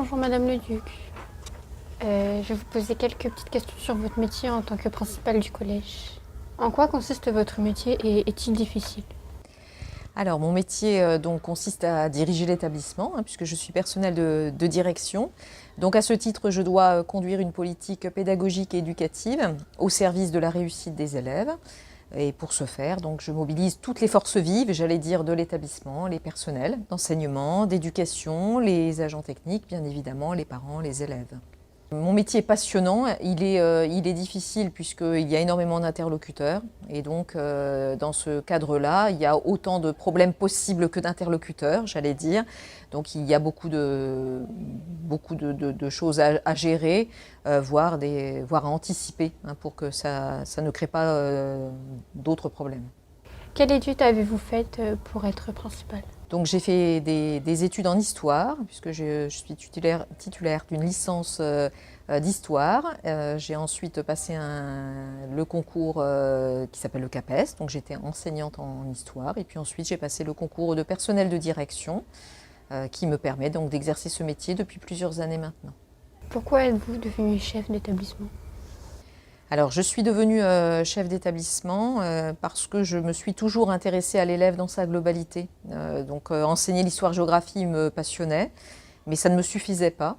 Bonjour Madame le Duc. Je vais vous poser quelques petites questions sur votre métier en tant que principale du collège. En quoi consiste votre métier et est-il difficile? Alors, mon métier consiste à diriger l'établissement, puisque je suis personnel de direction. Donc, à ce titre, je dois conduire une politique pédagogique et éducative au service de la réussite des élèves. Et pour ce faire, donc, je mobilise toutes les forces vives, j'allais dire, de l'établissement, les personnels d'enseignement, d'éducation, les agents techniques, bien évidemment, les parents, les élèves. Mon métier est passionnant, il est difficile puisqu'il y a énormément d'interlocuteurs et donc dans ce cadre-là, il y a autant de problèmes possibles que d'interlocuteurs, j'allais dire. Donc il y a beaucoup de choses à gérer, voire à anticiper pour que ça ne crée pas d'autres problèmes. Quelle étude avez-vous faite pour être principale? Donc j'ai fait des études en histoire, puisque je suis titulaire d'une licence d'histoire. J'ai ensuite passé le concours qui s'appelle le CAPES, donc j'étais enseignante en histoire. Et puis ensuite j'ai passé le concours de personnel de direction, qui me permet donc d'exercer ce métier depuis plusieurs années maintenant. Pourquoi êtes-vous devenu chef d'établissement? Alors, je suis devenue chef d'établissement parce que je me suis toujours intéressée à l'élève dans sa globalité. Enseigner l'histoire-géographie me passionnait, mais ça ne me suffisait pas.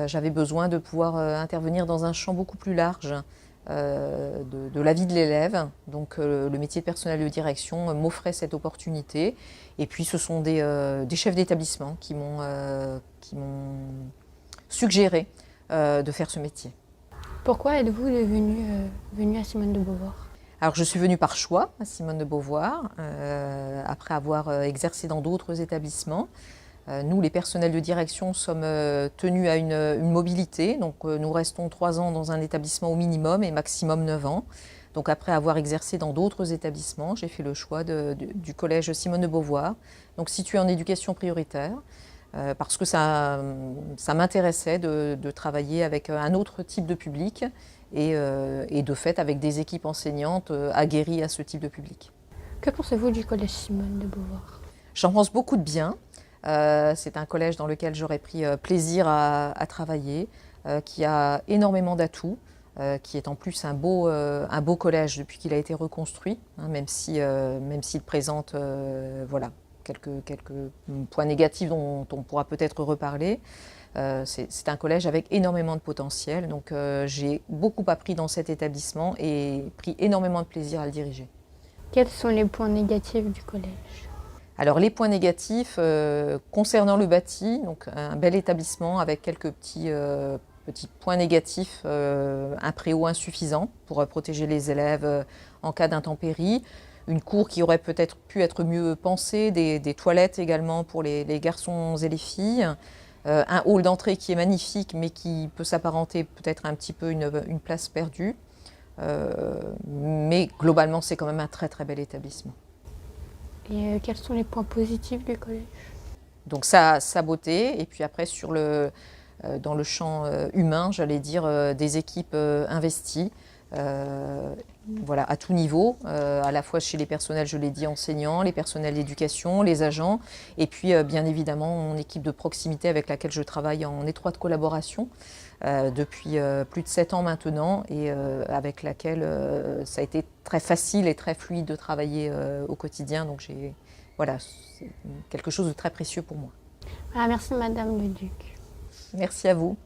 J'avais besoin de pouvoir intervenir dans un champ beaucoup plus large de la vie de l'élève. Donc, le métier de personnel de direction m'offrait cette opportunité. Et puis, ce sont des chefs d'établissement qui m'ont suggéré de faire ce métier. Pourquoi êtes-vous venu à Simone de Beauvoir? Alors, je suis venue par choix à Simone de Beauvoir, après avoir exercé dans d'autres établissements. Nous, les personnels de direction, sommes tenus à une mobilité. Donc, nous restons 3 ans dans un établissement au minimum et maximum 9 ans. Donc, après avoir exercé dans d'autres établissements, j'ai fait le choix du collège Simone de Beauvoir, donc situé en éducation prioritaire, parce que ça m'intéressait de travailler avec un autre type de public et de fait avec des équipes enseignantes aguerries à ce type de public. Que pensez-vous du collège Simone de Beauvoir? J'en pense beaucoup de bien. C'est un collège dans lequel j'aurais pris plaisir à travailler, qui a énormément d'atouts, qui est en plus un beau collège depuis qu'il a été reconstruit, même s'il présente voilà, quelques points négatifs dont on pourra peut-être reparler. C'est un collège avec énormément de potentiel, donc j'ai beaucoup appris dans cet établissement et pris énormément de plaisir à le diriger. Quels sont les points négatifs du collège? Alors les points négatifs concernant le bâti, donc un bel établissement avec quelques petits points négatifs, un préau insuffisant pour protéger les élèves en cas d'intempéries, une cour qui aurait peut-être pu être mieux pensée, des toilettes également pour les garçons et les filles, un hall d'entrée qui est magnifique mais qui peut s'apparenter peut-être un petit peu une place perdue. Mais globalement c'est quand même un très très bel établissement. Et quels sont les points positifs du collège? Donc sa beauté, et puis après dans le champ humain, j'allais dire, des équipes investies, voilà, à tout niveau, à la fois chez les personnels, je l'ai dit, enseignants, les personnels d'éducation, les agents, et puis bien évidemment mon équipe de proximité avec laquelle je travaille en étroite collaboration depuis plus de 7 ans maintenant, et avec laquelle ça a été très facile et très fluide de travailler au quotidien. Donc voilà, c'est quelque chose de très précieux pour moi. Voilà, merci Madame le Duc. Merci à vous.